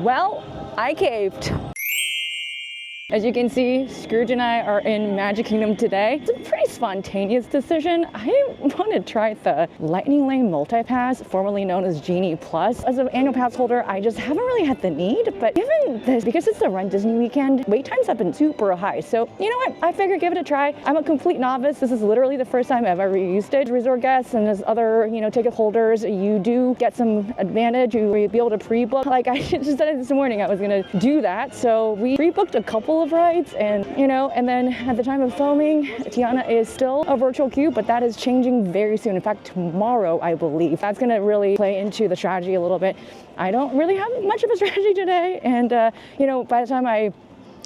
Well, I caved. As you can see, Scrooge and I are in Magic Kingdom today. It's a pretty spontaneous decision. I want to try the Lightning Lane Multipass, formerly known as Genie Plus. As an annual pass holder, I just haven't really had the need, but given this, because it's the RunDisney weekend, wait times have been super high. So you know what? I figured give it a try. I'm a complete novice. This is literally the first time I've ever used it. Resort guests and as other, ticket holders, you do get some advantage. You'll be able to pre-book. Like I just said it this morning, I was gonna do that. So we pre-booked a couple of rides and then at the time of filming, Tiana is still a virtual queue, but that is changing very soon. In fact, tomorrow, I believe. That's gonna really play into the strategy a little bit. I don't really have much of a strategy today. And, by the time I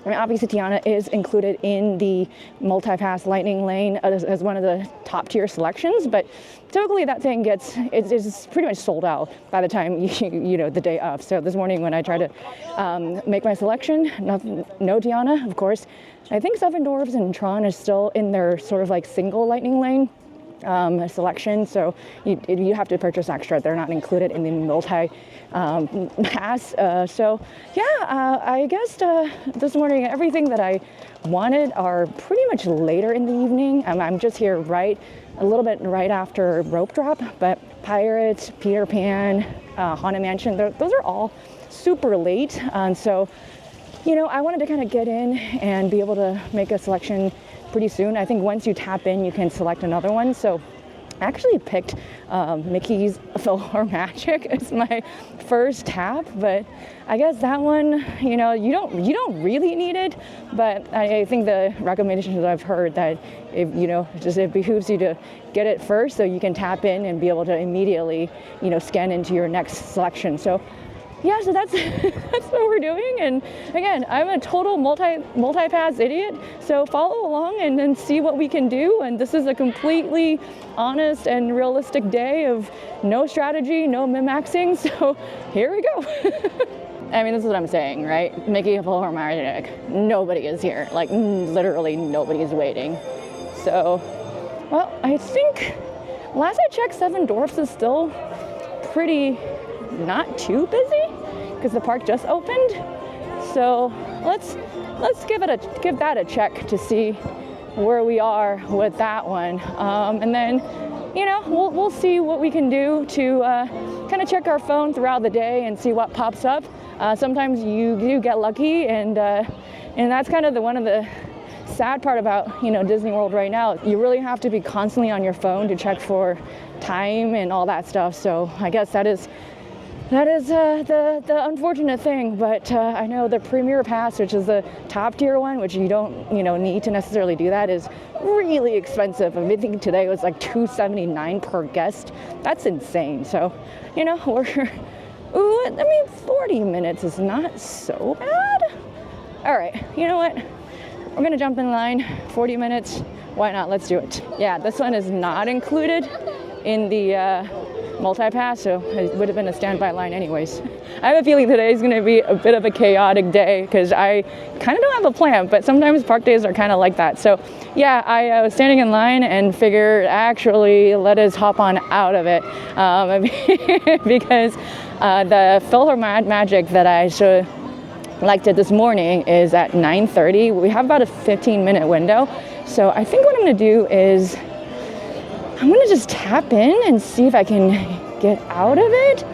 mean, obviously Tiana is included in the Multipass Lightning Lane as one of the top tier selections, but typically that thing it's pretty much sold out by the time the day of. So this morning when I tried to make my selection, no Tiana, of course. I think Seven Dwarfs and Tron is still in their sort of like single Lightning Lane selection, so you have to purchase extra. They're not included in the multi pass. I guess this morning everything that I wanted are pretty much later in the evening. I'm just here a little bit right after rope drop, but Pirates, Peter Pan, Haunted Mansion, those are all super late. So I wanted to kind of get in and be able to make a selection pretty soon. I think once you tap in, you can select another one. So I actually picked Mickey's PhilharMagic as my first tap, but I guess that one, you don't really need it. But I think the recommendations I've heard that it behooves you to get it first so you can tap in and be able to immediately, scan into your next selection. So yeah, so that's what we're doing. And again, I'm a total multi-pass idiot. So follow along and then see what we can do. And this is a completely honest and realistic day of no strategy, no min-maxing. So here we go. I mean, this is what I'm saying, right? Mickey PhilharMagic. Nobody is here. Like literally nobody is waiting. So, well, I think last I checked, Seven Dwarfs is still pretty not too busy because the park just opened. So let's give that a check to see where we are with that one, and then we'll see what we can do to kind of check our phone throughout the day and see what pops up. Sometimes you do get lucky, and that's kind of one of the sad part about Disney World right now. You really have to be constantly on your phone to check for time and all that stuff. So I guess that is the unfortunate thing, but I know the Premier Pass, which is the top tier one, which you don't need to necessarily do that, is really expensive. I think today was like $279 per guest. That's insane. So we're 40 minutes is not so bad. All right, you know what? We're gonna jump in line. 40 minutes. Why not? Let's do it. Yeah, this one is not included in the multi-pass, so it would have been a standby line anyways. I have a feeling today is going to be a bit of a chaotic day because I kind of don't have a plan, but sometimes park days are kind of like that. So yeah, I was standing in line and figured actually let us hop on out of it because the PhilharMagic that I selected this morning is at 9:30. We have about a 15-minute window. So I think what I'm going to do is I'm going to just tap in and see if I can get out of it.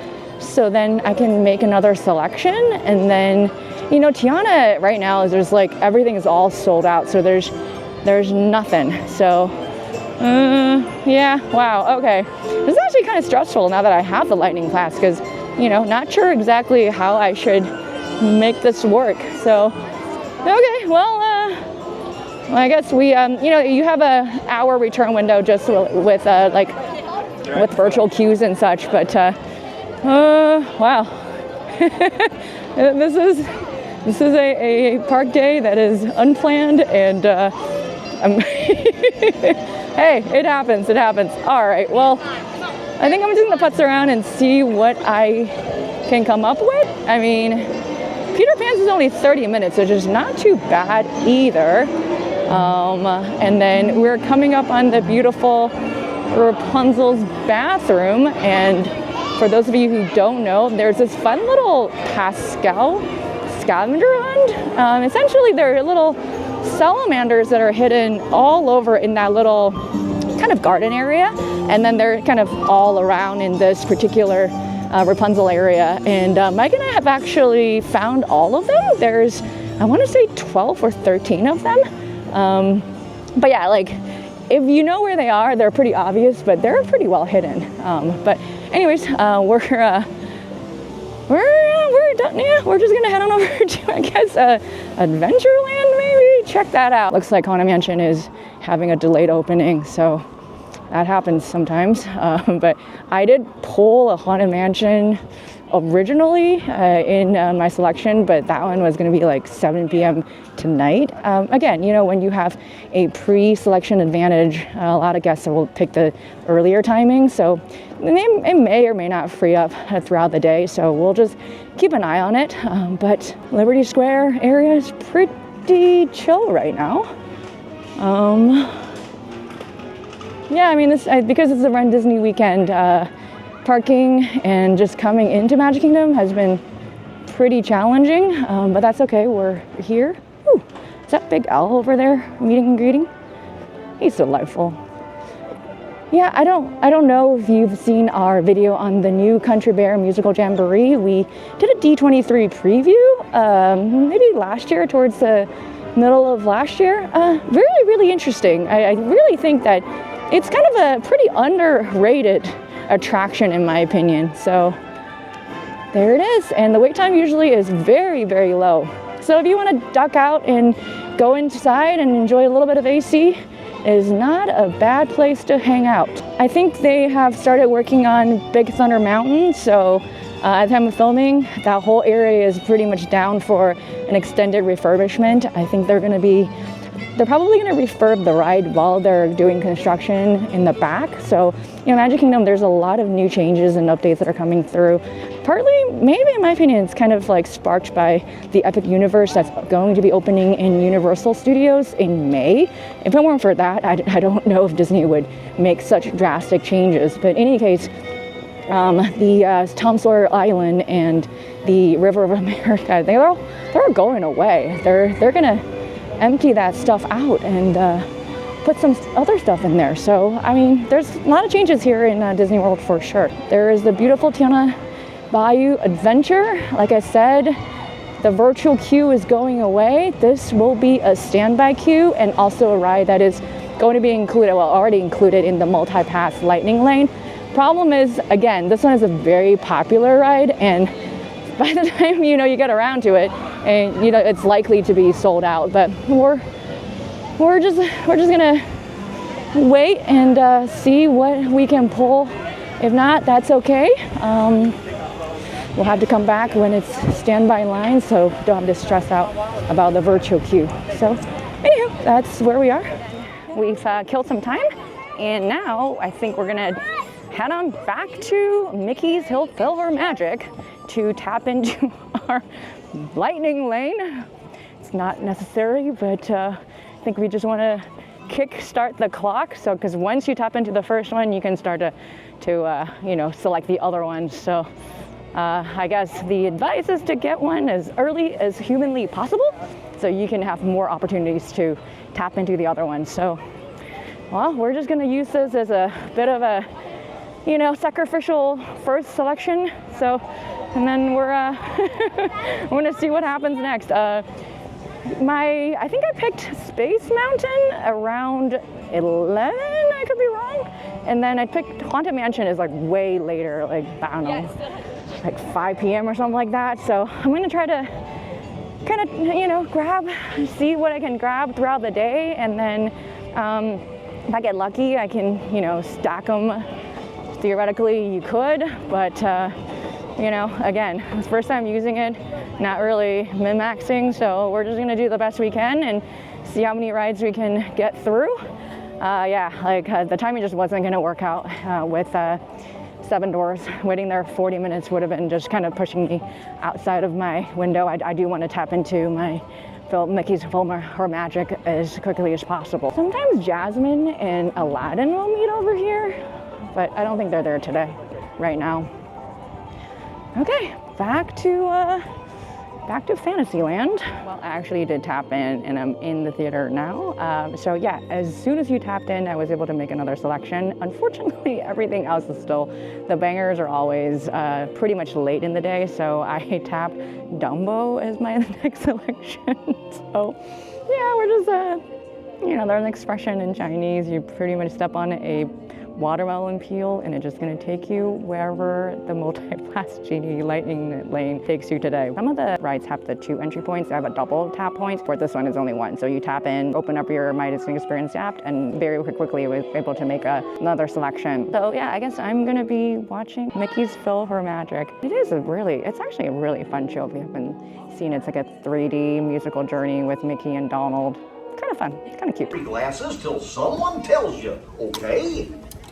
So then I can make another selection. And then, Tiana right now is there's like everything is all sold out. So there's nothing. So, yeah, wow. Okay. This is actually kind of stressful now that I have the Lightning Pass because, not sure exactly how I should make this work. So, okay, well, I guess we, you have a hour return window just with virtual queues and such, but wow, this is a park day that is unplanned, and hey, it happens. All right, well, I think I'm just gonna putz around and see what I can come up with. I mean, Peter Pan's is only 30 minutes, which is not too bad either. And then we're coming up on the beautiful Rapunzel's bathroom, and for those of you who don't know, there's this fun little pastel scavenger hunt. Essentially, they're little salamanders that are hidden all over in that little kind of garden area, and then they're kind of all around in this particular Rapunzel area. And Mike and I have actually found all of them. There's, I want to say 12 or 13 of them. But yeah, like if you know where they are, they're pretty obvious, but they're pretty well hidden. But anyways, we're done. Yeah, we're just gonna head on over to, I guess, Adventureland maybe. Check that out. Looks like Haunted Mansion is having a delayed opening, so that happens sometimes. But I did pull a Haunted Mansion originally in my selection, but that one was going to be like 7 p.m. tonight. Again, you know, when you have a pre-selection advantage, a lot of guests will pick the earlier timing, so it may or may not free up throughout the day, so we'll just keep an eye on it. But Liberty Square area is pretty chill right now. Yeah, I mean, because it's a RunDisney weekend, parking and just coming into Magic Kingdom has been pretty challenging, but that's okay. We're here. Ooh, is that Big Al over there meeting and greeting? He's delightful. Yeah, I don't know if you've seen our video on the new Country Bear Musical Jamboree. We did a D23 preview, maybe last year, towards the middle of last year. Really, really interesting. I really think that it's kind of a pretty underrated attraction in my opinion. So there it is, and the wait time usually is very, very low. So if you want to duck out and go inside and enjoy a little bit of AC, it is not a bad place to hang out. I think they have started working on Big Thunder Mountain, so at the time of filming, that whole area is pretty much down for an extended refurbishment. I think they're probably going to refurb the ride while they're doing construction in the back. So, you know, Magic Kingdom, there's a lot of new changes and updates that are coming through. Partly, maybe in my opinion, it's kind of like sparked by the Epic Universe that's going to be opening in Universal Studios in May. If it weren't for that, I don't know if Disney would make such drastic changes. But in any case, the Tom Sawyer Island and the River of America, they're all going away. They're gonna empty that stuff out and put some other stuff in there. So, I mean, there's a lot of changes here in Disney World for sure. There is the beautiful Tiana Bayou Adventure. Like I said, the virtual queue is going away. This will be a standby queue and also a ride that is going to be included, well, already included in the Multipass Lightning Lane. Problem is, again, this one is a very popular ride, and by the time you get around to it, and it's likely to be sold out. But we're just gonna wait and see what we can pull. If not, that's okay. We'll have to come back when it's standby line, so don't have to stress out about the virtual queue. So, anywho, that's where we are. We've killed some time, and now I think we're gonna head on back to Mickey's Hill Silver Magic to tap into our lightning lane. It's not necessary, but I think we just want to kick start the clock. So, because once you tap into the first one, you can start to select the other ones. So, I guess the advice is to get one as early as humanly possible, so you can have more opportunities to tap into the other ones. So, well, we're just going to use this as a bit of a sacrificial first selection. So, and then we're going to see what happens next. I think I picked Space Mountain around 11, I could be wrong. And then I picked Haunted Mansion is like way later, like, I don't know, like 5 p.m. or something like that. So I'm going to try to kind of, see what I can grab throughout the day. And then if I get lucky, I can, stack them. Theoretically, you could, but again, it's first time using it, not really min-maxing, so we're just gonna do the best we can and see how many rides we can get through. The timing just wasn't gonna work out with 7 doors. Waiting there 40 minutes would have been just kind of pushing me outside of my window. I do want to tap into my Mickey's Film or Magic as quickly as possible. Sometimes Jasmine and Aladdin will meet over here, but I don't think they're there today, right now. Okay, back to Fantasyland. Well, I actually did tap in and I'm in the theater now. So yeah, as soon as you tapped in, I was able to make another selection. Unfortunately, everything else is still, the bangers are always pretty much late in the day. So I tapped Dumbo as my next selection. So yeah, we're just, there's an expression in Chinese. You pretty much step on a watermelon peel and it's just going to take you wherever the Multipass Genie lightning lane takes you today. Some of the rides have the 2 entry points. They have a double tap point. For this one is only 1. So you tap in, open up your My Disney Experience app, and very quickly was able to make another selection. So yeah, I guess I'm going to be watching Mickey's Fill Her Magic. It's actually a really fun show if you haven't seen it. It's like a 3D musical journey with Mickey and Donald. Kind of fun, kind of cute. Glasses till someone tells you, okay?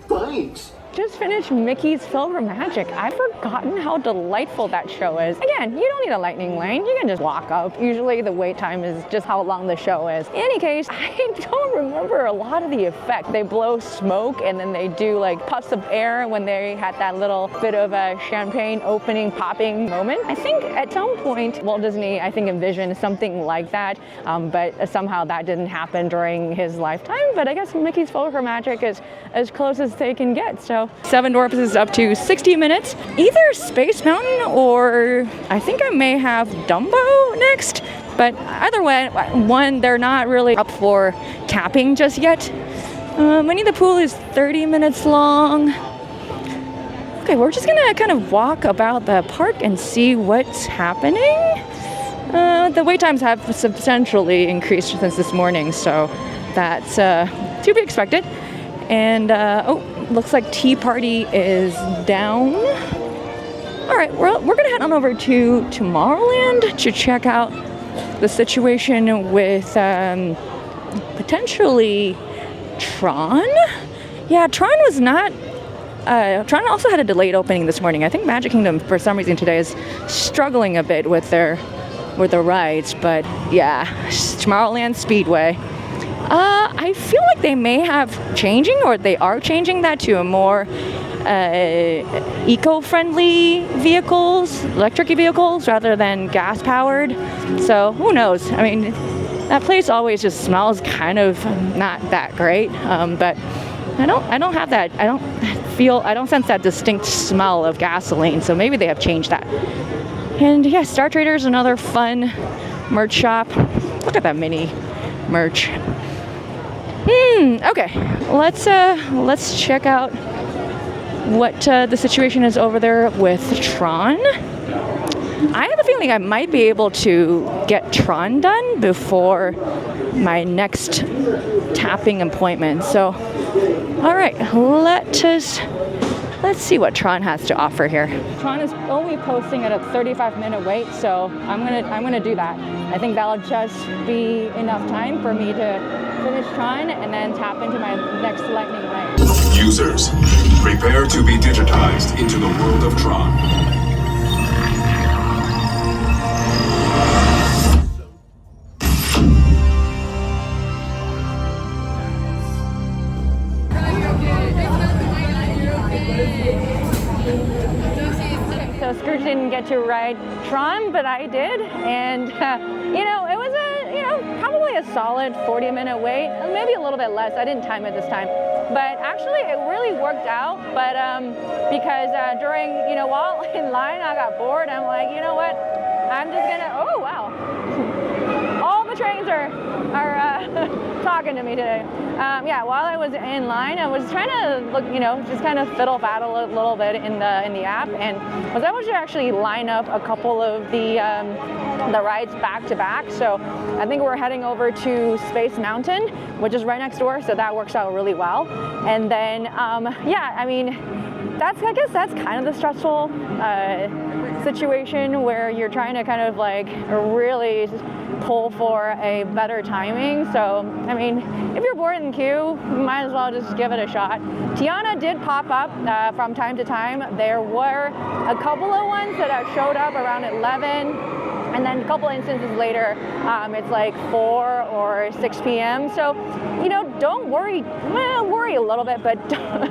Thanks. Just finished Mickey's Fill Her Magic. I've forgotten how delightful that show is. Again, you don't need a lightning lane. You can just walk up. Usually the wait time is just how long the show is. In any case, I don't remember a lot of the effect. They blow smoke and then they do like puffs of air when they had that little bit of a champagne opening, popping moment. I think at some point, Walt Disney, envisioned something like that, but somehow that didn't happen during his lifetime. But I guess Mickey's Fill Her Magic is as close as they can get. So 7 Dwarfs is up to 60 minutes. Either Space Mountain or I think I may have Dumbo next. But either way, one, they're not really up for tapping just yet. Winnie the Pooh is 30 minutes long. Okay, we're just gonna kind of walk about the park and see what's happening. The wait times have substantially increased since this morning, so that's to be expected. And looks like Tea Party is down. All right, we're gonna head on over to Tomorrowland to check out the situation with potentially Tron. Yeah, Tron was not. Tron also had a delayed opening this morning. I think Magic Kingdom, for some reason today, is struggling a bit with their rides. But yeah, Tomorrowland Speedway. I feel like they may have changing, or they are changing that to a more eco-friendly vehicles, electric vehicles, rather than gas-powered. So who knows? I mean, that place always just smells kind of not that great. But I don't have that. I don't sense that distinct smell of gasoline. So maybe they have changed that. And yeah, Star Trader's another fun merch shop. Look at that mini merch. Okay, let's check out what the situation is over there with Tron. I have a feeling I might be able to get Tron done before my next tapping appointment. So, all right, let's see what Tron has to offer here. Tron is only posting at a 35-minute wait, so I'm gonna do that. I think that'll just be enough time for me to finish Tron and then tap into my next lightning lane. Users, prepare to be digitized into the world of Tron. So Scrooge didn't get to ride Tron, but I did, and it was probably a solid 40-minute wait, maybe a little bit less. I didn't time it this time, but actually it really worked out. But because during while in line, I got bored. I'm like, you know what? I'm just gonna. Oh wow! All the trains are talking to me today. Yeah, while I was in line, I was trying to look, just kind of fiddle-faddle a little bit in the app, and was able to actually line up a couple of the rides back to back. So I think we're heading over to Space Mountain, which is right next door, so that works out really well. And then, yeah, I mean, I guess that's kind of the stressful situation where you're trying to kind of like really pull for a better timing. So, I mean, if you're bored in the queue, you might as well just give it a shot. Tiana did pop up from time to time. There were a couple of ones that have showed up around 11, and then a couple instances later, it's like 4 or 6 p.m. So, don't worry. Well, worry a little bit, but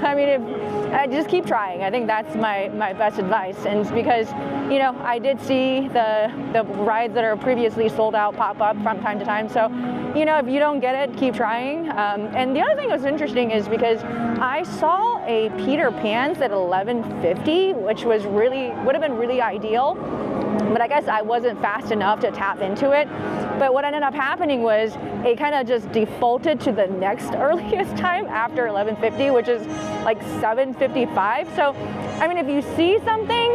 I mean, just keep trying. I think that's my best advice. And because, you know, I did see the rides that are previously sold out pop up from time to time. So, you know, if you don't get it, keep trying. And the other thing that was interesting is because I saw a Peter Pan's at 1150, which was would have been really ideal. But I guess I wasn't fast enough to tap into it. But what ended up happening was it kind of just defaulted to the next earliest time after 1150, which is like 7:55. So, I mean, if you see something,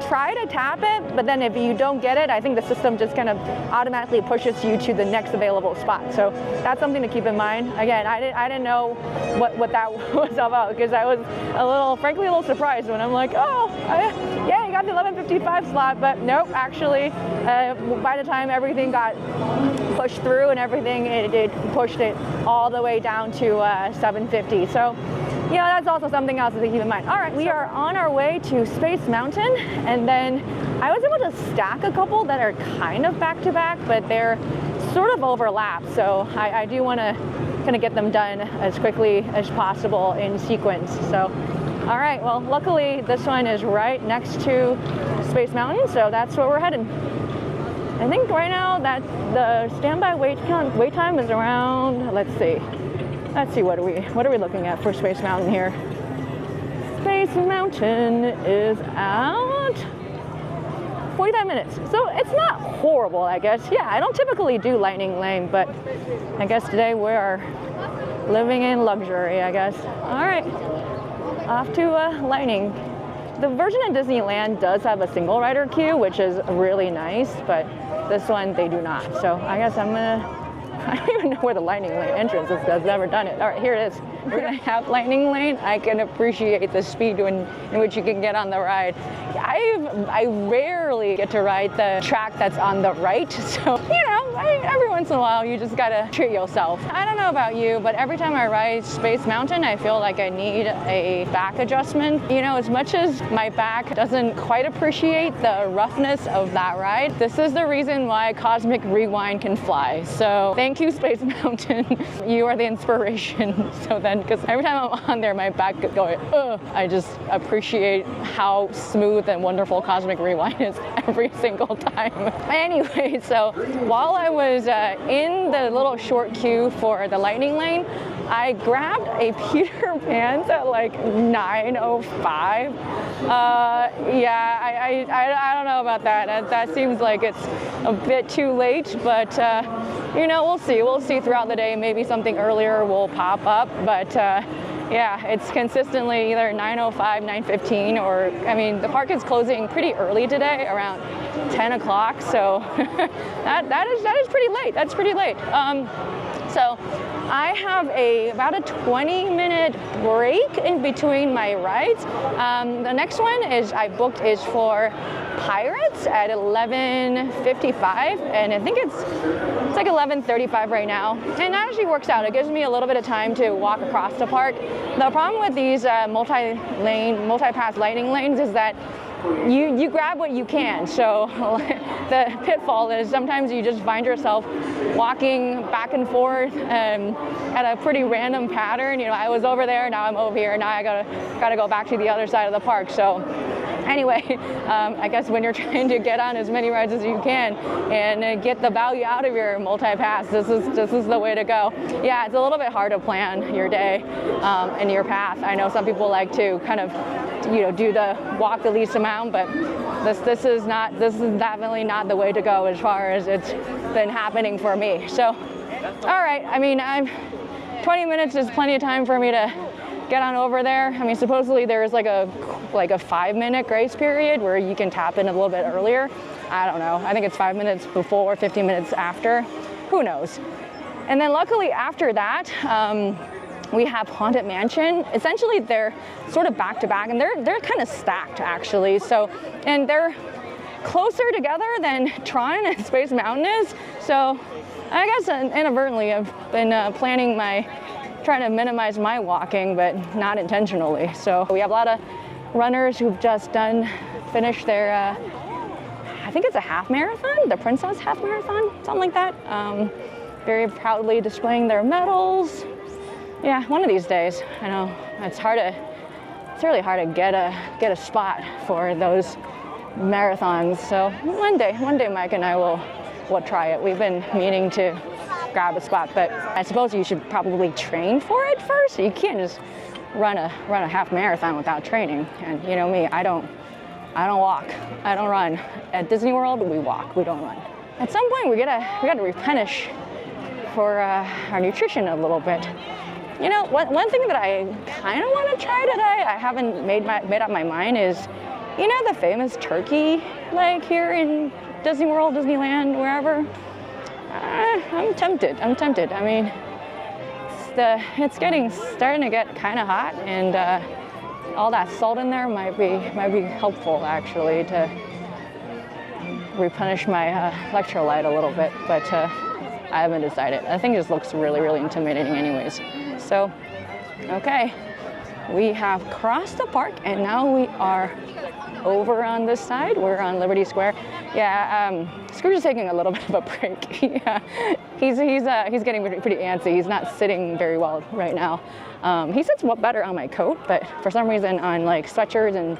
try to tap it. But then if you don't get it, I think the system just kind of automatically pushes you to the next available spot. So that's something to keep in mind. Again, I didn't know what that was about, because I was frankly a little surprised when I'm like, oh, yeah, you got the 11:55 slot, but nope, actually, by the time everything got pushed through and everything, it pushed it all the way down to 7:50. So, you know, that's also something else to keep in mind. All right, we are on our way to Space Mountain, and then I was able to stack a couple that are kind of back to back, but they're sort of overlap. So I do want to kind of get them done as quickly as possible in sequence. So, all right, well, luckily this one is right next to Space Mountain, so that's where we're heading. I think right now that the standby wait time is around, let's see, what are we looking at for Space Mountain here? Space Mountain is at 45 minutes. So it's not horrible, I guess. Yeah, I don't typically do Lightning Lane, but I guess today we are living in luxury, I guess. All right, off to Lightning. The version of Disneyland does have a single rider queue, which is really nice, but this one they do not. So I guess I don't even know where the Lightning Lane entrance is, because I've never done it. All right, here it is. We're gonna have Lightning Lane. I can appreciate the speed in which you can get on the ride. I rarely get to ride the track that's on the right, so, you know, every once in a while you just gotta treat yourself. I don't know about you, but every time I ride Space Mountain, I feel like I need a back adjustment. You know, as much as my back doesn't quite appreciate the roughness of that ride, this is the reason why Cosmic Rewind can fly. So thank you, Space Mountain. You are the inspiration. So then, because every time I'm on there, my back is going, ugh. I just appreciate how smooth and wonderful Cosmic Rewind is every single time. Anyway, so while I was in the little short queue for the Lightning Lane, I grabbed a Peter Pan's at like 9:05. Yeah, I don't know about that. That seems like it's a bit too late, but you know, we'll see. We'll see throughout the day. Maybe something earlier will pop up, but yeah, it's consistently either 9:05, 9:15, or, I mean, the park is closing pretty early today, around 10 o'clock, so that is pretty late. That's pretty late. So I have about a 20-minute break in between my rides. The next one I booked is for Pirates at 11:55, and I think it's like 11:35 right now. And that actually works out. It gives me a little bit of time to walk across the park. The problem with these multi-pass Lightning Lanes is that you grab what you can. So the pitfall is sometimes you just find yourself walking back and forth at a pretty random pattern. You know, I was over there, now I'm over here, now I gotta go back to the other side of the park. So anyway, I guess when you're trying to get on as many rides as you can and get the value out of your multi-pass, this is the way to go. Yeah, it's a little bit hard to plan your day and your path. I know some people like to kind of, you know, do the walk the least amount, but this is definitely not the way to go as far as it's been happening for me. So, all right, I mean, 20 minutes is plenty of time for me to get on over there. I mean, supposedly there is like a 5-minute grace period where you can tap in a little bit earlier. I don't know. I think it's 5 minutes before, 15 minutes after. Who knows? And then luckily after that, we have Haunted Mansion. Essentially, they're sort of back to back, and they're kind of stacked actually. So, and they're closer together than Tron and Space Mountain is. So, I guess inadvertently I've been trying to minimize my walking, but not intentionally. So we have a lot of runners who've just finished their, I think it's a half marathon, the Princess Half Marathon, something like that. Very proudly displaying their medals. Yeah, one of these days. I know it's hard to it's really hard to get a spot for those marathons. So one day Mike and I will try it. We've been meaning to grab a spot, but I suppose you should probably train for it first. You can't just run a half marathon without training. And you know me, I don't walk, I don't run. At Disney World, we walk, we don't run. At some point, we gotta replenish for our nutrition a little bit. You know, one thing that I kind of want to try today, I haven't made up my mind, is, you know, the famous turkey leg here in Disney World, Disneyland, wherever. I'm tempted. I mean, it's starting to get kind of hot, and all that salt in there might be helpful actually to replenish my electrolyte a little bit. But I haven't decided. I think it just looks really, really intimidating, anyways. So, okay, we have crossed the park, and now we are over on this side. We're on Liberty Square. Yeah, Scrooge is taking a little bit of a break. Yeah, he's getting pretty antsy. He's not sitting very well right now. He sits better on my coat, but for some reason on like sweatshirts and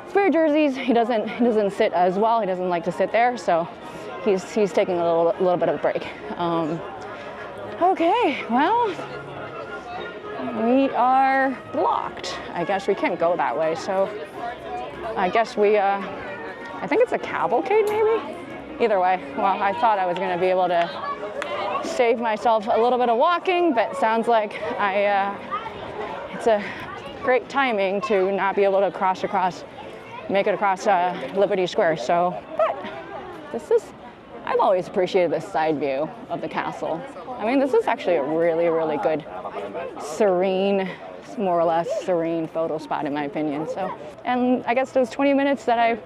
spirit jerseys, he doesn't sit as well. He doesn't like to sit there, so he's taking a little bit of a break. Okay, well, we are blocked. I guess we can't go that way, so I guess I think it's a cavalcade maybe? Either way, well, I thought I was gonna be able to save myself a little bit of walking, but sounds like it's a great timing to not be able to make it across Liberty Square. So, but I've always appreciated this side view of the castle. I mean, this is actually a really, really good, serene, more or less serene photo spot in my opinion. So, and I guess those 20 minutes that I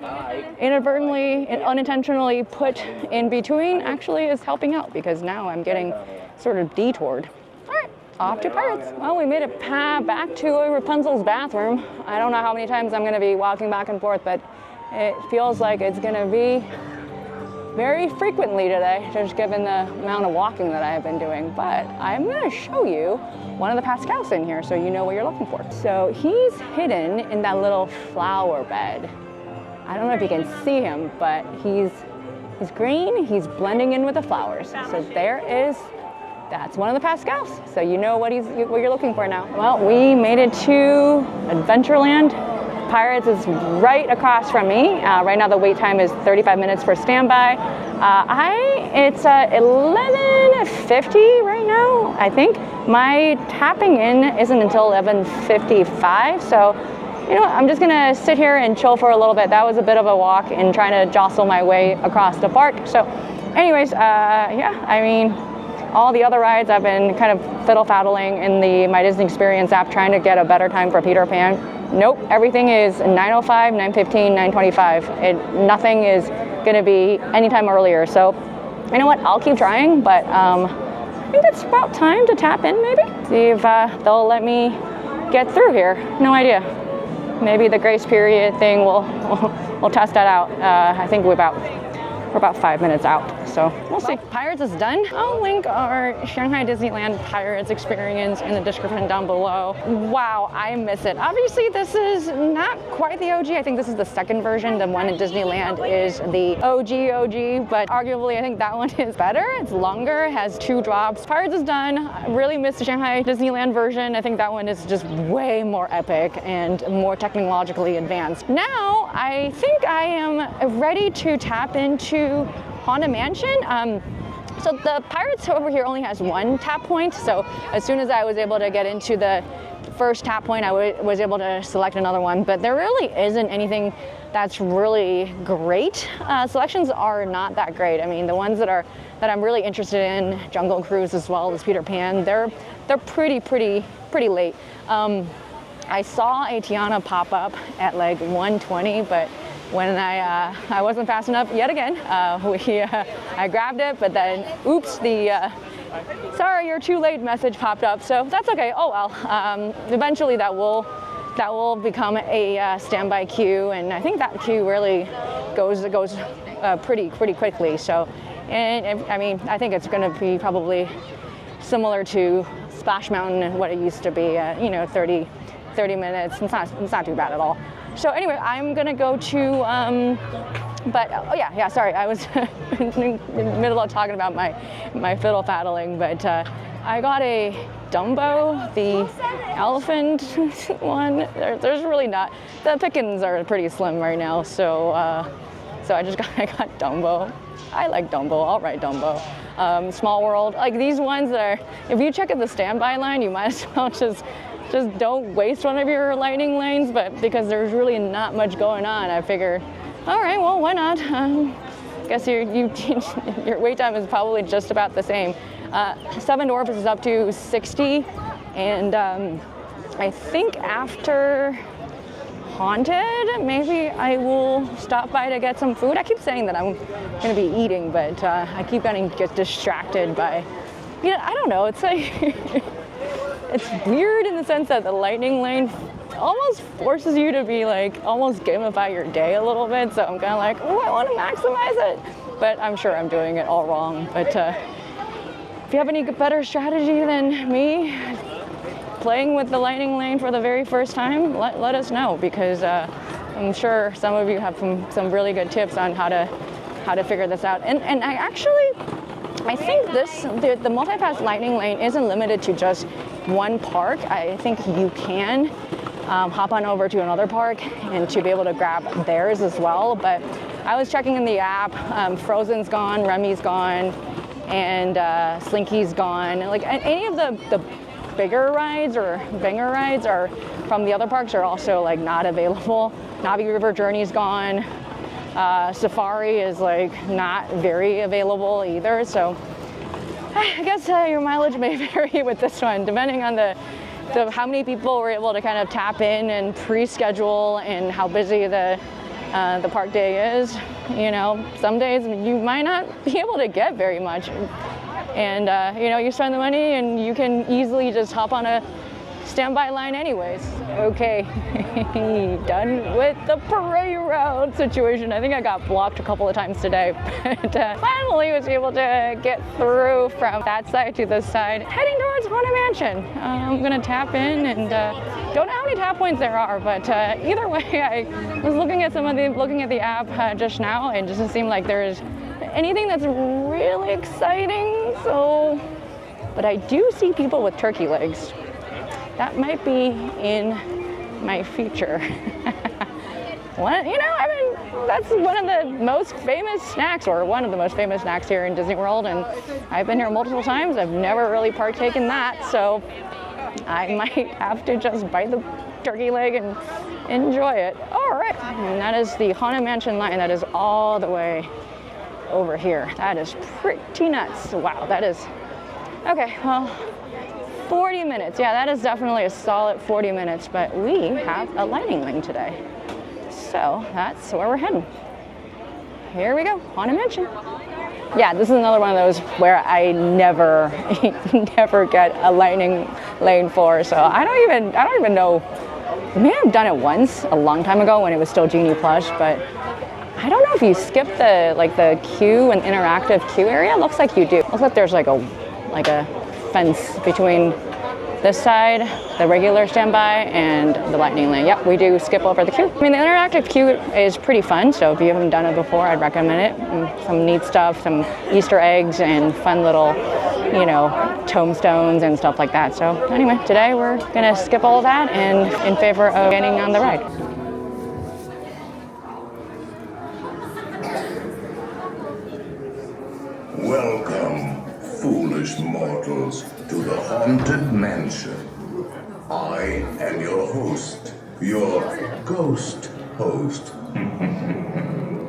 inadvertently and unintentionally put in between actually is helping out, because now I'm getting sort of detoured. All right, off to Pirates. Well, we made it back to Rapunzel's bathroom. I don't know how many times I'm gonna be walking back and forth, but it feels like it's gonna be very frequently today, just given the amount of walking that I've been doing. But I'm gonna show you one of the Pascals in here so you know what you're looking for. So he's hidden in that little flower bed. I don't know if you can see him, but he's green, he's blending in with the flowers. So that's one of the Pascals. So you know what you're looking for now. Well, we made it to Adventureland. Pirates is right across from me. Right now the wait time is 35 minutes for standby. It's 11:50 right now, I think. My tapping in isn't until 11:55, so you know what, I'm just gonna sit here and chill for a little bit. That was a bit of a walk and trying to jostle my way across the park. So anyways, yeah, I mean, all the other rides I've been kind of fiddle-faddling in the My Disney Experience app trying to get a better time for Peter Pan. Nope, everything is 9:05, 9:15, 9:25. Nothing is gonna be anytime earlier. So, you know what, I'll keep trying, but I think it's about time to tap in maybe. See if they'll let me get through here. No idea. Maybe the grace period thing, we'll test that out. I think we're about 5 minutes out, so we'll see. Pirates is done. I'll link our Shanghai Disneyland Pirates experience in the description down below. Wow, I miss it. Obviously, this is not quite the OG. I think this is the second version. The one in Disneyland is the OG, but arguably, I think that one is better. It's longer, has 2 drops. Pirates is done. I really miss the Shanghai Disneyland version. I think that one is just way more epic and more technologically advanced. Now, I think I am ready to tap into Haunted Mansion. So the Pirates over here only has 1 tap point. So as soon as I was able to get into the first tap point, I was able to select another one. But there really isn't anything that's really great. Selections are not that great. I mean, the ones that I'm really interested in, Jungle Cruise as well as Peter Pan, they're pretty late. I saw a Tiana pop up at like 1:20, but when I wasn't fast enough yet again, I grabbed it, but then oops, the sorry you're too late message popped up. So that's okay. Oh well. Eventually that will become a standby queue, and I think that queue really goes pretty quickly. So, and I mean, I think it's going to be probably similar to Splash Mountain and what it used to be. 30 30 minutes. It's not too bad at all. So anyway, I'm gonna go to, sorry, I was in the middle of talking about my fiddle paddling, but I got a Dumbo, the elephant one. There's really not, the pickings are pretty slim right now, so I got Dumbo. I like Dumbo, I'll ride Dumbo. Small World, like these ones that are, if you check at the standby line, you might as well just don't waste one of your lightning lanes, but because there's really not much going on, I figure, all right, well, why not? Guess your wait time is probably just about the same. Seven Dwarfs is up to 60, and I think after Haunted, maybe I will stop by to get some food. I keep saying that I'm gonna be eating, but I keep get distracted by, I don't know, it's like, it's weird in the sense that the lightning lane almost forces you to be like, almost gamify your day a little bit, so I'm kind of like, oh, I want to maximize it, but I'm sure I'm doing it all wrong. But if you have any better strategy than me, playing with the lightning lane for the very first time, let us know, because I'm sure some of you have some really good tips on how to figure this out. And I think the Multipass lightning lane isn't limited to just one park. I think you can hop on over to another park and to be able to grab theirs as well. But I was checking in the app, Frozen's gone, Remy's gone, and Slinky's gone. Like any of the bigger rides or banger rides are from the other parks are also like not available. Navi River Journey's gone. Safari is like not very available either. So I guess your mileage may vary with this one, depending on the how many people were able to kind of tap in and pre-schedule and how busy the park day is. Some days you might not be able to get very much. And you spend the money and you can easily just hop on a standby line anyways. Okay, done with the parade route situation. I think I got blocked a couple of times today, but finally was able to get through from that side to this side, heading towards Haunted Mansion. I'm gonna tap in and don't know how many tap points there are, but either way, I was looking at the app just now, and it doesn't seem like there's anything that's really exciting. So, but I do see people with turkey legs. That might be in my future. That's one of the most famous snacks, or one of the most famous snacks here in Disney World, and I've been here multiple times. I've never really partaken that, so I might have to just bite the turkey leg and enjoy it. All right, and that is the Haunted Mansion line. That is all the way over here. That is pretty nuts. Wow, that is, okay, well, 40 minutes. Yeah, that is definitely a solid 40 minutes, but we have a lightning lane today. So that's where we're heading. Here we go, Haunted Mansion. Yeah, this is another one of those where I never get a lightning lane for, so I don't even know. I may have done it once a long time ago when it was still Genie Plush, but I don't know if you skip the queue and interactive queue area. It looks like you do. It looks like there's like a fence between this side, the regular standby, and the lightning lane. Yep, we do skip over the queue. I mean, the interactive queue is pretty fun, so if you haven't done it before, I'd recommend it. Some neat stuff, some Easter eggs, and fun little, tombstones and stuff like that. So anyway, today we're gonna skip all of that and in favor of getting on the ride. Welcome, foolish mortals, to the Haunted Mansion. I am your host, your ghost host.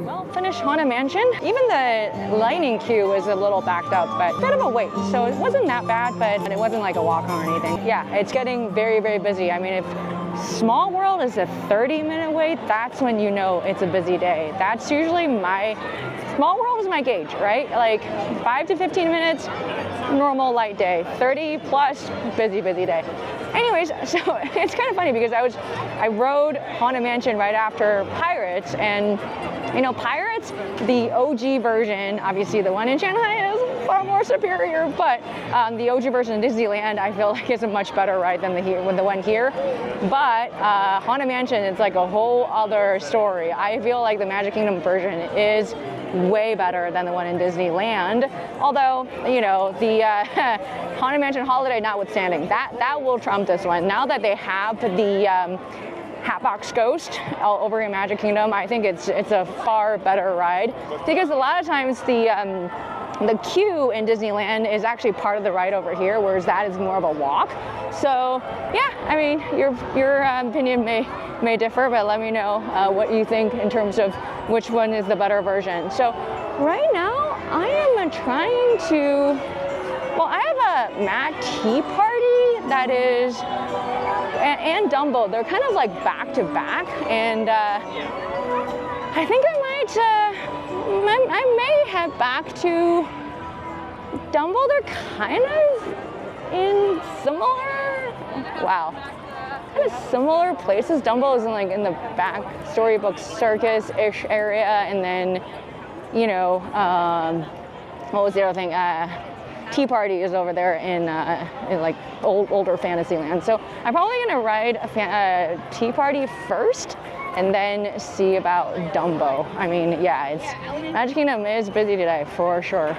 Well, finished Haunted Mansion. Even the lightning queue was a little backed up, but a bit of a wait, so it wasn't that bad, but it wasn't like a walk-on or anything. Yeah, it's getting very, very busy. I mean, if Small World is a 30-minute wait, that's when you know it's a busy day. That's usually Small World is my gauge, right? Like 5 to 15 minutes, normal light day. 30 plus, busy day. Anyways, so it's kind of funny because I rode Haunted Mansion right after Pirates, and Pirates, the OG version, obviously the one in Shanghai is far more superior. But the OG version of Disneyland, I feel like is a much better ride than the one here. But Haunted Mansion is like a whole other story. I feel like the Magic Kingdom version is way better than the one in Disneyland. Although, you know, the Haunted Mansion Holiday notwithstanding, that will trump this one. Now that they have the Hatbox Ghost over in Magic Kingdom, I think it's a far better ride, because a lot of times the queue in Disneyland is actually part of the ride over here, whereas that is more of a walk. So yeah, I mean, your opinion may differ, but let me know what you think in terms of which one is the better version. So right now I am trying to, well, I have a Matt Tea Party that is, and Dumbo, they're kind of like back to back, and I think I may head back to Dumbo. They're kind of in similar, wow, kind of similar places. Dumbo is in the back Storybook Circus-ish area, and then, you know, what was the other thing? Tea Party is over there in like older Fantasyland. So I'm probably gonna ride a Tea Party first, and then see about Dumbo. I mean, yeah, Magic Kingdom is busy today for sure.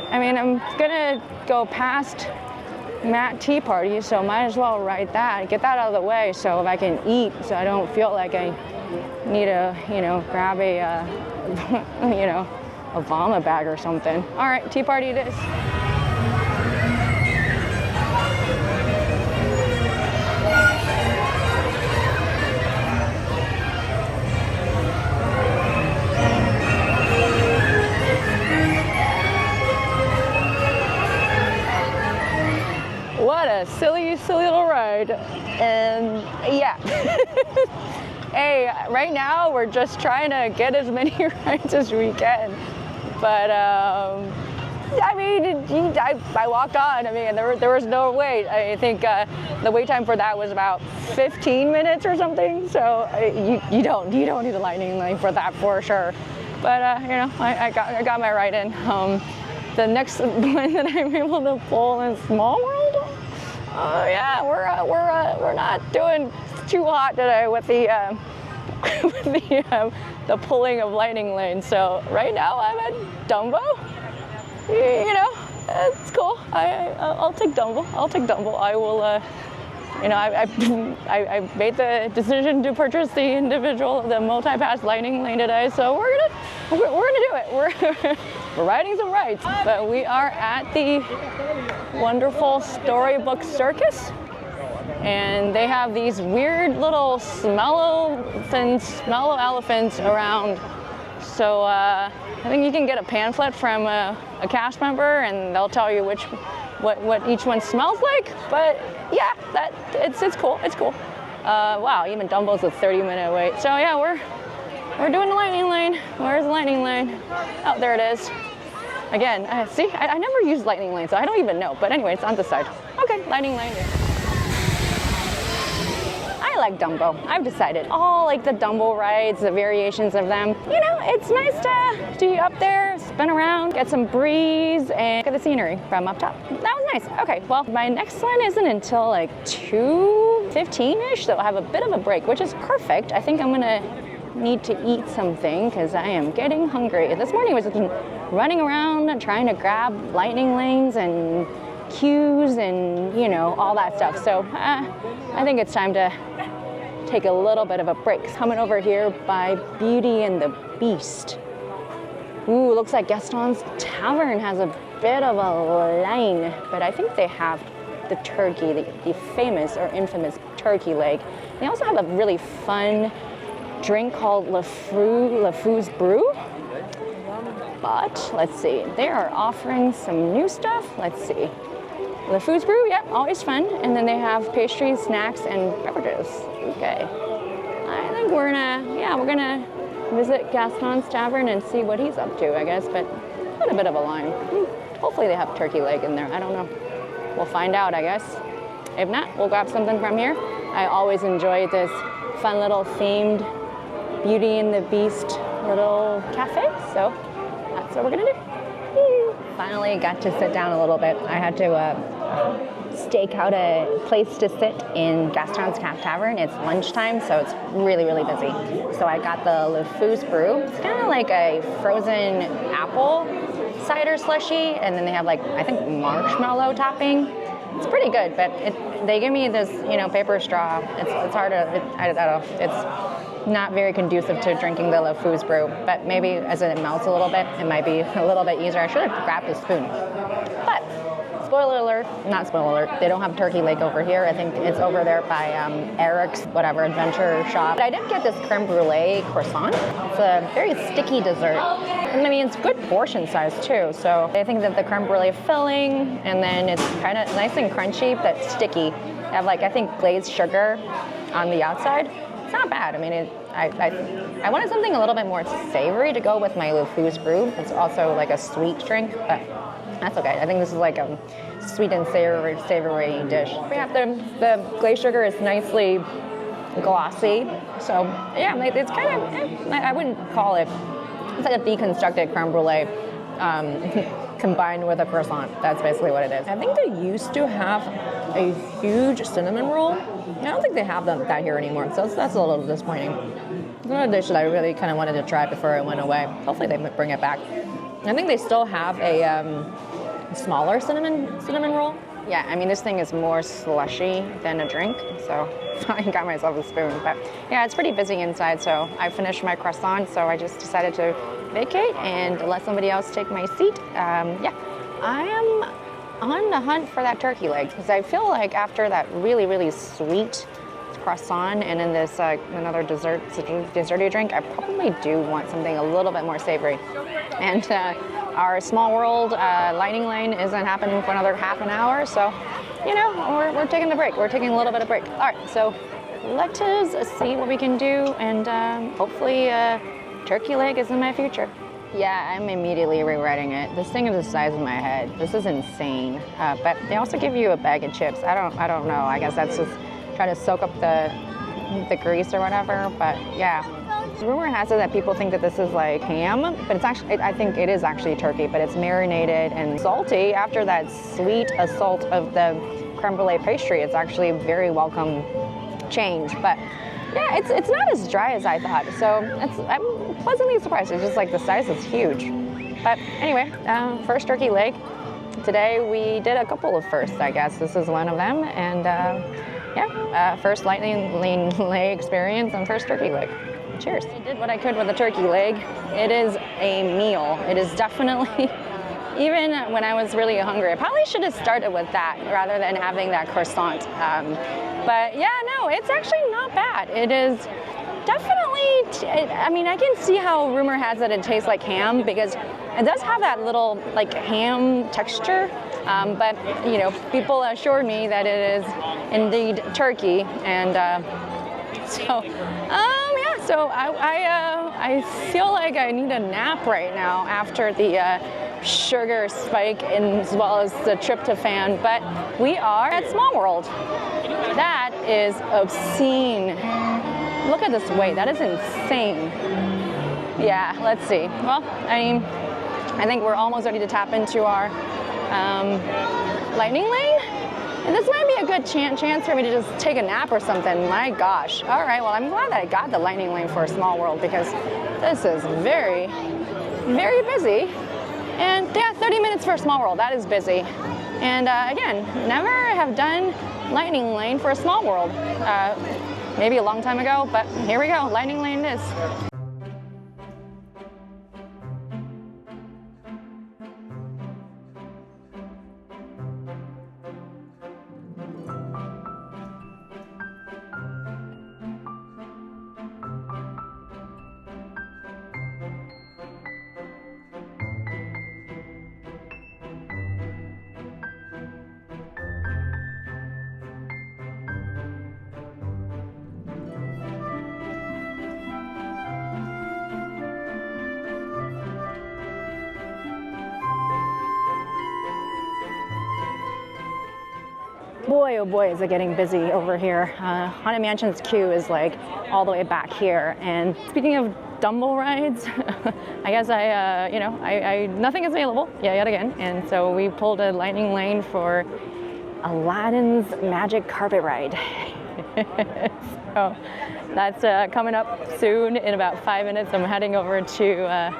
I mean, I'm gonna go past Matt Tea Party, so might as well ride that, get that out of the way, so if I can eat, so I don't feel like I need to, you know, grab a, you know, a vomit bag or something. All right, Tea Party it is. What a silly little ride. And yeah. Hey, right now we're just trying to get as many rides as we can. But I mean, I walked on. I mean, there was no wait. I think the wait time for that was about 15 minutes or something. So you don't need a lightning lane for that for sure. But you know, I got my ride in. The next one that I'm able to pull is Small World. Yeah, we're not doing too hot today with the the pulling of lightning lanes. So right now I'm at Dumbo. You know, it's cool. I'll take Dumbo. I will. You know, I made the decision to purchase the Multipass lightning lane today. So we're gonna do it. We're riding some rides. But we are at the wonderful Storybook Circus, and they have these weird little smello elephants around. So I think you can get a pamphlet from a cast member, and they'll tell you what each one smells like. But yeah, it's cool. It's cool. Wow, even Dumbo's a 30-minute wait. So yeah, we're doing the lightning lane. Where's the lightning lane? Oh, there it is. Again, see, I never use lightning lane, so I don't even know. But anyway, it's on this side. Okay, lightning lane. I like Dumbo. I've decided. All like the Dumbo rides, the variations of them. You know, it's nice to be up there, spin around, get some breeze, and get the scenery from up top. That was nice. Okay, well, my next one isn't until like 2:15-ish, so I'll have a bit of a break, which is perfect. I think I'm gonna need to eat something because I am getting hungry. This morning I was just running around and trying to grab lightning lanes and queues and, you know, all that stuff. So I think it's time to take a little bit of a break. Coming over here by Beauty and the Beast. Ooh, looks like Gaston's Tavern has a bit of a line, but I think they have the turkey, the famous or infamous turkey leg. They also have a really fun drink called LeFou's Brew. But let's see, they are offering some new stuff. Let's see. LeFou's Brew, yep, always fun. And then they have pastries, snacks, and beverages. Okay. I think we're gonna visit Gaston's Tavern and see what he's up to, I guess, but what a bit of a line. Hopefully they have turkey leg in there, I don't know. We'll find out, I guess. If not, we'll grab something from here. I always enjoy this fun little themed Beauty and the Beast little cafe, so that's what we're gonna do. Finally got to sit down a little bit. I had to stake out a place to sit in Gaston's Cat Tavern. It's lunchtime, so it's really, really busy. So I got the Le Fou's Brew. It's kind of like a frozen apple cider slushy, and then they have like, I think, marshmallow topping. It's pretty good, but they give me this, paper straw. It's hard to, I don't know, it's not very conducive to drinking the Le Fou's Brew, but maybe as it melts a little bit, it might be a little bit easier. I should have grabbed a spoon. But spoiler alert, not spoiler alert, they don't have turkey leg over here. I think it's over there by Eric's, whatever, adventure shop. But I did get this creme brulee croissant. It's a very sticky dessert. And I mean, it's good portion size too. So I think that the creme brulee filling, and then it's kind of nice and crunchy, but sticky. I have I think glazed sugar on the outside. It's not bad. I mean, I wanted something a little bit more savory to go with my Le Fou's Brew. It's also like a sweet drink, but that's okay. I think this is like a sweet and savory dish. We have the glazed sugar is nicely glossy. So yeah, it's kind of, I wouldn't call it, it's like a deconstructed creme brulee combined with a croissant. That's basically what it is. I think they used to have a huge cinnamon roll. I don't think they have that here anymore, so that's a little disappointing. It's another dish that I really kind of wanted to try before it went away. Hopefully they bring it back. I think they still have a smaller cinnamon roll. Yeah, I mean, this thing is more slushy than a drink, so I got myself a spoon. But yeah, it's pretty busy inside, so I finished my croissant, so I just decided to vacate and let somebody else take my seat. Yeah, I am on the hunt for that turkey leg, because I feel like after that really, really sweet croissant and then this another desserty drink, I probably do want something a little bit more savory. And our Small World lightning lane isn't happening for another half an hour, so we're taking a break. We're taking a little bit of break. All right, so let us see what we can do, and hopefully turkey leg is in my future. Yeah, I'm immediately regretting it. This thing is the size of my head. This is insane. But they also give you a bag of chips. I don't know. I guess that's just trying to soak up the grease or whatever. But yeah, rumor has it that people think that this is like ham, but it's actually, I think it is actually turkey, but it's marinated and salty. After that sweet assault of the creme brulee pastry, it's actually a very welcome change. But yeah, it's not as dry as I thought, so I'm pleasantly surprised. It's just like the size is huge. But anyway, first turkey leg. Today we did a couple of firsts, I guess. This is one of them, and yeah, first lightning lane leg experience and first turkey leg. Cheers. I did what I could with the turkey leg. It is a meal. It is definitely, even when I was really hungry, I probably should have started with that rather than having that croissant. But yeah, no, it's actually not bad. It is definitely, I mean, I can see how rumor has it tastes like ham, because it does have that little like ham texture. But people assured me that it is indeed turkey, and so yeah. So I feel like I need a nap right now after the sugar spike as well as the tryptophan. But we are at Small World. That is obscene. Look at this weight. That is insane. Yeah, let's see. Well, I think we're almost ready to tap into our lightning lane. And this might be a good chance for me to just take a nap or something. My gosh. All right, well, I'm glad that I got the lightning lane for a Small World, because this is very, very busy. And yeah, 30 minutes for a Small World, that is busy. And again, never have done lightning lane for a Small World. Maybe a long time ago, but here we go, lightning lane it is. Boy, oh boy, is it getting busy over here. Haunted Mansion's queue is like all the way back here. And speaking of stumble rides. I guess nothing is available yet again, and so we pulled a lightning lane for Aladdin's Magic Carpet Ride. So that's coming up soon in about 5 minutes. I'm heading over to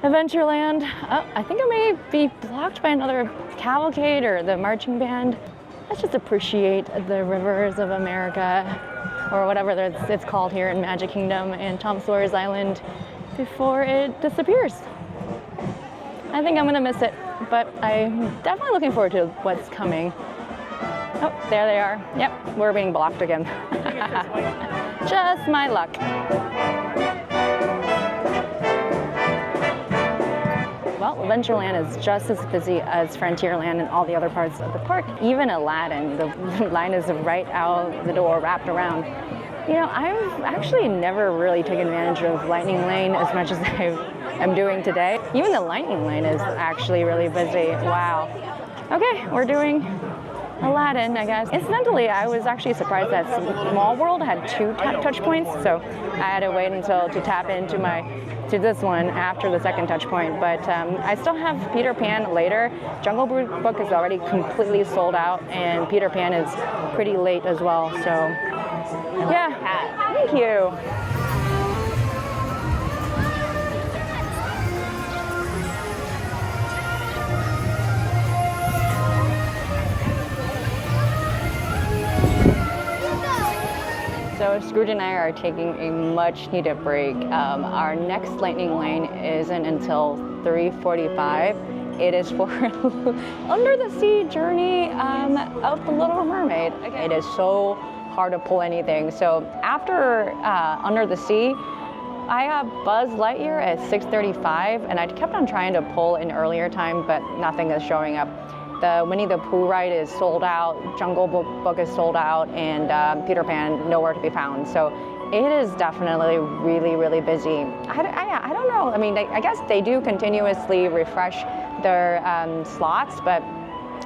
Adventureland. Oh, I think I may be blocked by another cavalcade or the marching band. Let's just appreciate the rivers of America, or whatever it's called here in Magic Kingdom and Tom Sawyer's Island, before it disappears. I think I'm gonna miss it, but I'm definitely looking forward to what's coming. Oh, there they are. Yep, we're being blocked again. Just my luck. Well, Adventureland is just as busy as Frontierland and all the other parts of the park. Even Aladdin, the line is right out the door, wrapped around. You know, I've actually never really taken advantage of Lightning Lane as much as I'm doing today. Even the Lightning Lane is actually really busy. Wow. Okay, we're doing Aladdin, I guess. Incidentally, I was actually surprised that Small World had 2 touch points, so I had to wait until to tap into this one after the second touch point. But I still have Peter Pan later. Jungle Book is already completely sold out, and Peter Pan is pretty late as well. So yeah, thank you. So Scrooge and I are taking a much needed break. Our next lightning lane isn't until 3:45. It is for Under the Sea journey of the Little Mermaid. It is so hard to pull anything. So after Under the Sea, I have Buzz Lightyear at 6:35, and I kept on trying to pull an earlier time, but nothing is showing up. The Winnie the Pooh ride is sold out, Jungle Book is sold out, and Peter Pan nowhere to be found. So it is definitely really, really busy. I don't know. I mean, I guess they do continuously refresh their slots, but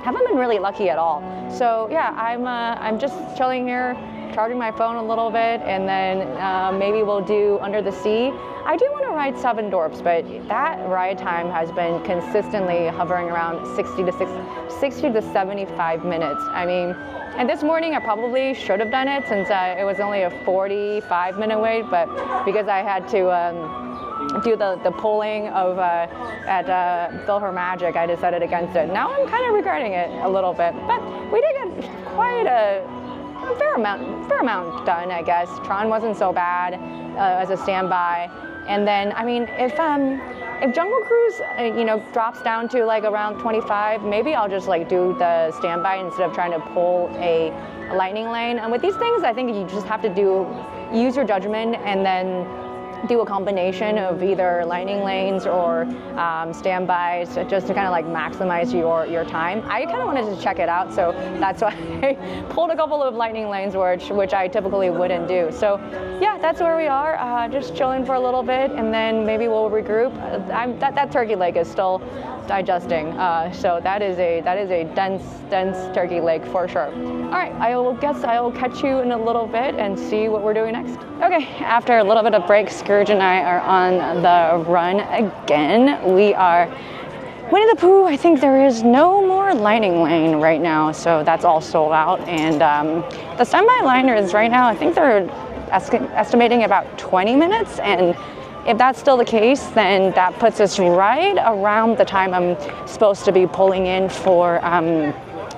haven't been really lucky at all. So yeah, I'm just chilling here, charging my phone a little bit, and then maybe we'll do Under the Sea. I do want to ride Seven Dwarfs, but that ride time has been consistently hovering around 60 to 75 minutes. I mean, and this morning I probably should have done it since it was only a 45-minute wait, but because I had to do the pulling of at Fill Her Magic, I decided against it. Now I'm kind of regretting it a little bit, but we did get quite a fair amount done, I guess. Tron wasn't so bad as a standby. And then, I mean, if Jungle Cruise, drops down to like around 25, maybe I'll just like do the standby instead of trying to pull a lightning lane. And with these things, I think you just have to use your judgment and then do a combination of either lightning lanes or standbys just to kind of like maximize your time. I kind of wanted to check it out, so that's why I pulled a couple of lightning lanes, which I typically wouldn't do. So yeah, that's where we are, just chilling for a little bit, and then maybe we'll regroup. That turkey leg is still digesting, so that is a dense turkey leg for sure. All right, I will catch you in a little bit and see what we're doing next. Okay, after a little bit of break, Scrooge and I are on the run again. We are Winnie the Pooh. I think there is no more lightning lane right now, so that's all sold out. And the standby liners right now, I think they're estimating about 20 minutes, and if that's still the case, then that puts us right around the time I'm supposed to be pulling in for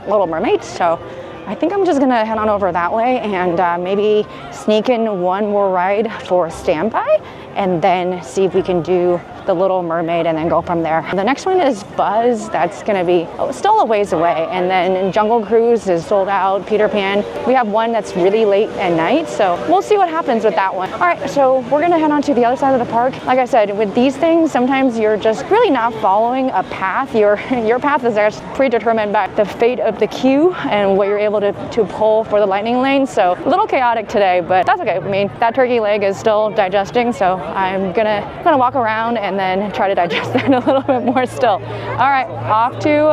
Little Mermaid. So I think I'm just gonna head on over that way and maybe sneak in one more ride for standby, and then see if we can do the Little Mermaid and then go from there. The next one is Buzz. That's gonna be still a ways away. And then Jungle Cruise is sold out. Peter Pan, we have one that's really late at night, so we'll see what happens with that one. All right, so we're gonna head on to the other side of the park. Like I said, with these things, sometimes you're just really not following a path. Your path is just predetermined by the fate of the queue and what you're able to pull for the lightning lane. So a little chaotic today, but that's okay. I mean, that turkey leg is still digesting, so I'm gonna walk around and then try to digest that a little bit more still. All right, off to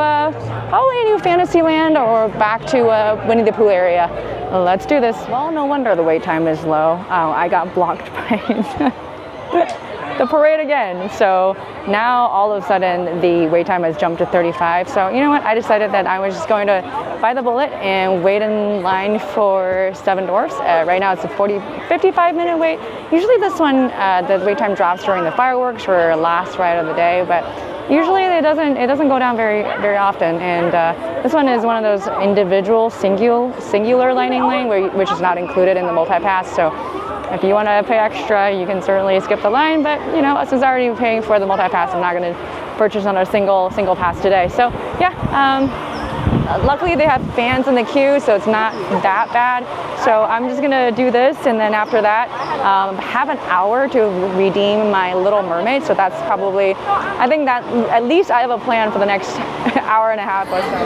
probably a new Fantasyland or back to Winnie the Pooh area. Let's do this. Well, no wonder the wait time is low. Oh, I got blocked by the parade again. So now all of a sudden the wait time has jumped to 35. So you know what? I decided that I was just going to bite the bullet and wait in line for Seven Dwarfs. Right now it's a 55-minute wait. Usually this one, the wait time drops during the fireworks or last ride of the day, but usually it doesn't go down very often. And this one is one of those individual singular lightning lane, which is not included in the multi-pass. So if you want to pay extra, you can certainly skip the line, but you know, since I'm already paying for the multi-pass, I'm not going to purchase another single pass today. So yeah, luckily they have fans in the queue, so it's not that bad. So I'm just going to do this, and then after that, have an hour to redeem my Little Mermaid. So that's probably, I think that at least I have a plan for the next hour and a half or so.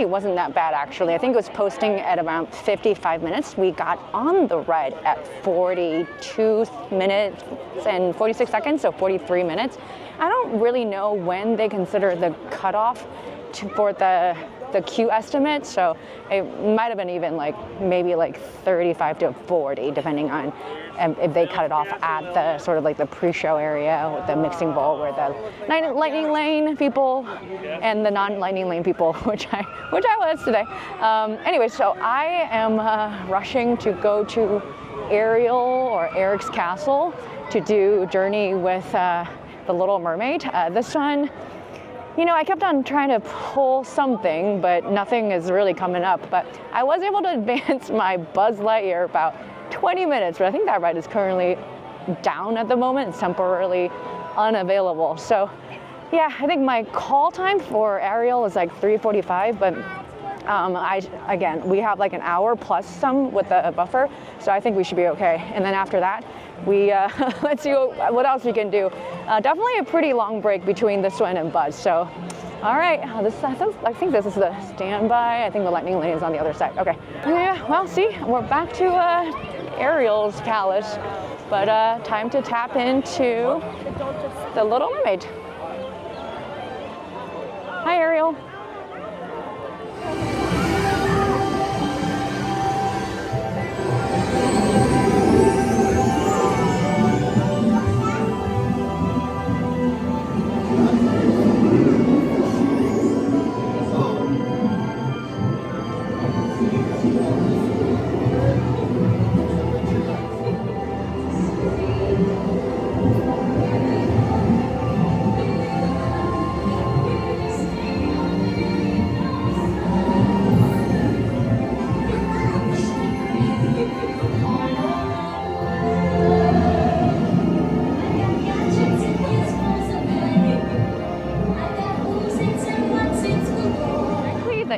Wasn't that bad actually. I think it was posting at around 55 minutes. We got on the ride at 42 minutes and 46 seconds, so 43 minutes. I don't really know when they consider the cutoff for the queue estimate, so it might have been even maybe 35 to 40, depending on if they cut it off at the sort of the pre-show area with the mixing bowl where the lightning lane people and the non-lightning lane people, which I was today. Anyway, so I am rushing to go to Ariel or Eric's castle to do Journey with the Little Mermaid. This one, you know, I kept on trying to pull something, but nothing is really coming up. But I was able to advance my Buzz Lightyear about 20 minutes, but I think that ride is currently down at the moment. It's temporarily unavailable. So yeah, I think my call time for Ariel is 3:45, but again, we have an hour plus some with the buffer, so I think we should be okay. And then after that, we let's see what else we can do. Definitely a pretty long break between this one and Buzz. So, all right, I think this is the standby. I think the lightning lane is on the other side. Okay. Yeah. Well, see, we're back to Ariel's palace, but time to tap into the Little Mermaid. Hi, Ariel.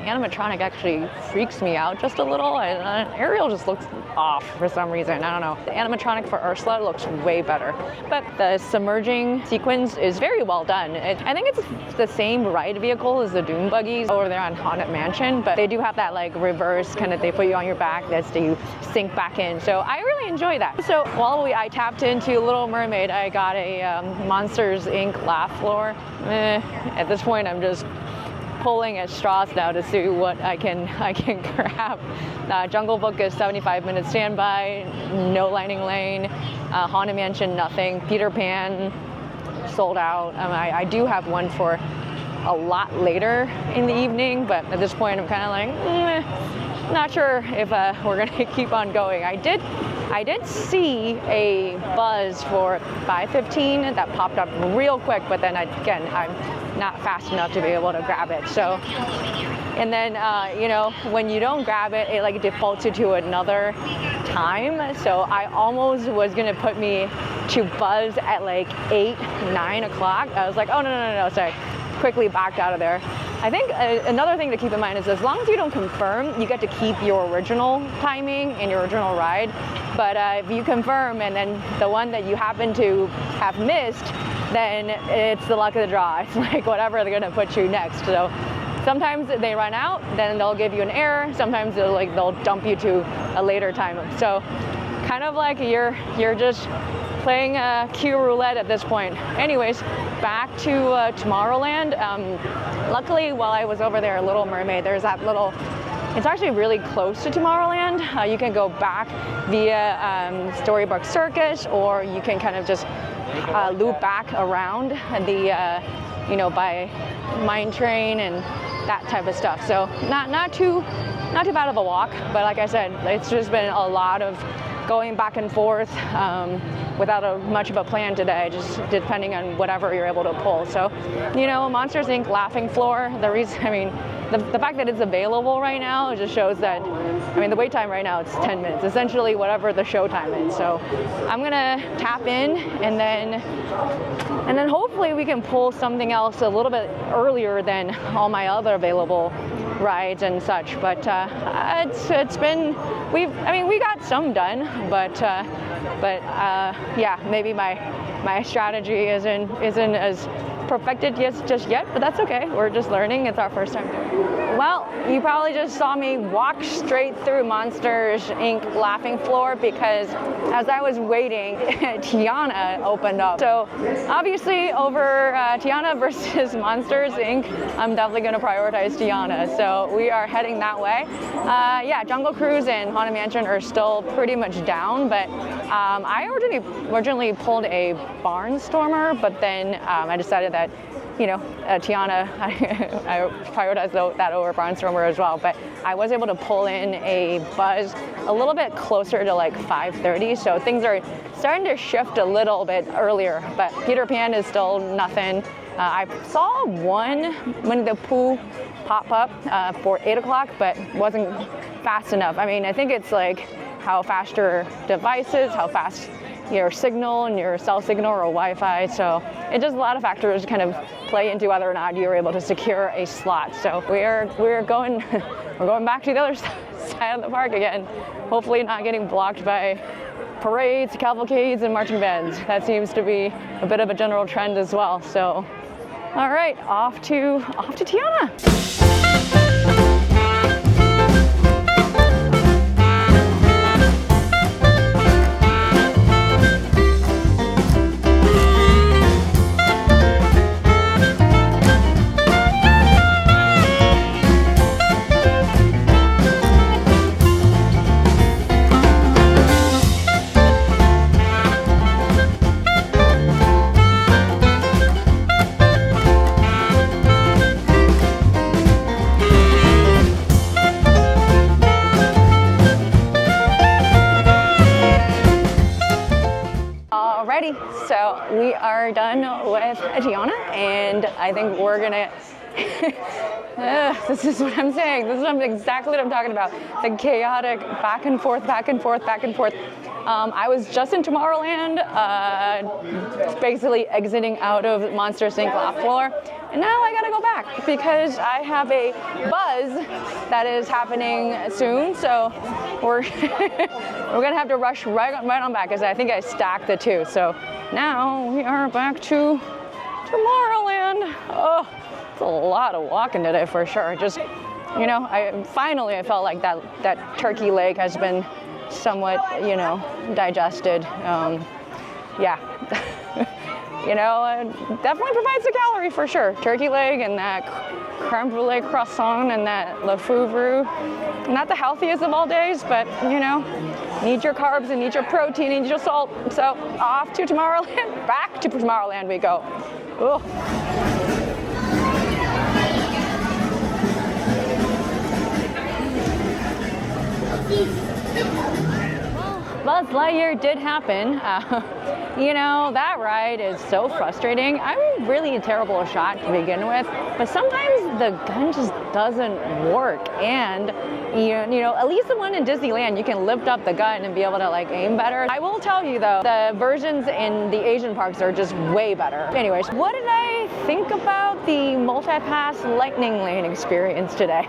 animatronic actually freaks me out just a little. And Ariel just looks off for some reason. I don't know. The animatronic for Ursula looks way better. But the submerging sequence is very well done. I think it's the same ride vehicle as the Dune buggies over there on Haunted Mansion, but they do have that like reverse kind of, they put you on your back, that's you sink back in. So I really enjoy that. So while I tapped into Little Mermaid, I got a Monsters Inc. laugh floor. At this point, I'm just pulling at straws now to see what I can grab. Jungle Book is 75-minute standby, no Lightning Lane. Haunted Mansion, nothing. Peter Pan, sold out. I do have one for a lot later in the evening, but at this point I'm kind of like, not sure if we're gonna keep on going. I did see a buzz for 5:15 that popped up real quick, but then again, I'm not fast enough to be able to grab it. So, and then you know, when you don't grab it, it like defaults you to another time. So I almost was gonna put me to buzz at like 8, 9 o'clock. I was like, oh no, sorry. Quickly backed out of there. I think another thing to keep in mind is as long as you don't confirm, you get to keep your original timing and your original ride. But if you confirm and then the one that you happen to have missed, then it's the luck of the draw. It's like whatever they're gonna put you next. So sometimes they run out, then they'll give you an error. Sometimes they'll dump you to a later time. So kind of like you're just playing Q roulette at this point. Anyways, back to Tomorrowland. Luckily, while I was over there, Little Mermaid, there's that little, it's actually really close to Tomorrowland. You can go back via Storybook Circus, or you can kind of just loop back around the, you know, by Mine Train and that type of stuff. So not too bad of a walk, but like I said, it's just been a lot of going back and forth without much of a plan today, just depending on whatever you're able to pull. So, you know, Monsters Inc. laughing floor, the reason, I mean, the fact that it's available right now, it just shows that, I mean, the wait time right now, it's 10 minutes, essentially whatever the show time is. So I'm gonna tap in and then hopefully we can pull something else a little bit earlier than all my other available rides and such. But it's been, we got some done, but yeah, maybe my strategy isn't as perfected just yet, but that's okay. We're just learning. It's our first time doing it. Well, you probably just saw me walk straight through Monsters Inc. laughing floor because as I was waiting, Tiana opened up. So obviously over Tiana versus Monsters Inc., I'm definitely going to prioritize Tiana. So we are heading that way. Yeah, Jungle Cruise and Haunted Mansion are still pretty much down, but I originally pulled a Barnstormer, but then I decided that, you know, Tiana, I prioritized that over Barnstormer as well, but I was able to pull in a buzz a little bit closer to like 5:30, so things are starting to shift a little bit earlier, but Peter Pan is still nothing. I saw one Winnie the Pooh pop up for 8 o'clock, but wasn't fast enough. I mean, I think it's like how fast your device is, how fast your signal and your cell signal or Wi-Fi. So it just a lot of factors kind of play into whether or not you're able to secure a slot. So we're going back to the other side of the park again. Hopefully not getting blocked by parades, cavalcades, and marching bands. That seems to be a bit of a general trend as well. So, all right, off to Tiana. So we are done with Tiana, and I think we're gonna, this is what I'm saying, this is exactly what I'm talking about, the chaotic back and forth. I was just in Tomorrowland, basically exiting out of Monsters Inc. laugh floor, and now I gotta go back. back because I have a buzz that is happening soon. So we're we're gonna have to rush right on back because I think I stacked the two. So now we are back to Tomorrowland. Oh, it's a lot of walking today for sure. Just, you know, I felt like that turkey leg has been somewhat, you know, digested. Yeah. You know, it definitely provides a calorie for sure. Turkey leg and that creme brulee croissant and that Le Fou Roux. Not the healthiest of all days, but you know, need your carbs and need your protein and need your salt. So off to Tomorrowland, back to Tomorrowland we go. Ugh. Buzz Lightyear did happen. You know, that ride is so frustrating. I'm really a terrible shot to begin with, but sometimes the gun just doesn't work. And you know, at least the one in Disneyland, you can lift up the gun and be able to like aim better. I will tell you though, the versions in the Asian parks are just way better. Anyways, what did I think about the Multipass Lightning Lane experience today?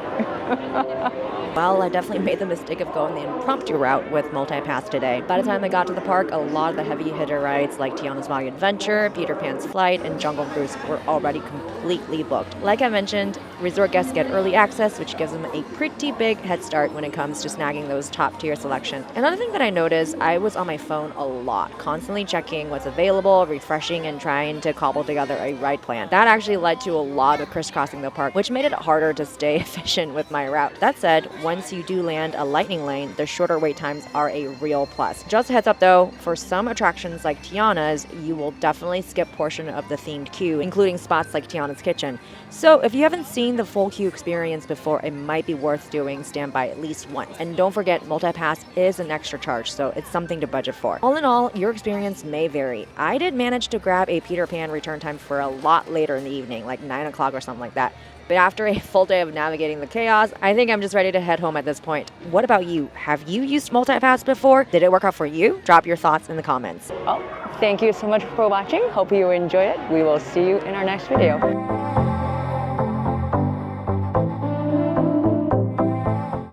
Well, I definitely made the mistake of going the impromptu route with Multipass today. By the time I got to the park, a lot of the heavy hitter rides like Tiana's Bayou Adventure, Peter Pan's Flight, and Jungle Cruise were already completely booked. Like I mentioned, resort guests get early access, which gives them a pretty big head start when it comes to snagging those top tier selections. Another thing that I noticed, I was on my phone a lot, constantly checking what's available, refreshing, and trying to cobble together a ride plan. That actually led to a lot of crisscrossing the park, which made it harder to stay efficient with my route. That said, once you do land a lightning lane, the shorter wait times are a real plus. Just a heads up though, for some attractions like Tiana's, you will definitely skip portion of the themed queue, including spots like Tiana's Kitchen. So if you haven't seen the full queue experience before, it might be worth doing standby at least once. And don't forget, Multipass is an extra charge, so it's something to budget for. All in all, your experience may vary. I did manage to grab a Peter Pan return time for a lot later in the evening, like 9 o'clock or something like that. But after a full day of navigating the chaos, I think I'm just ready to head home at this point. What about you? Have you used Multipass before? Did it work out for you? Drop your thoughts in the comments. Well, thank you so much for watching. Hope you enjoyed it. We will see you in our next video.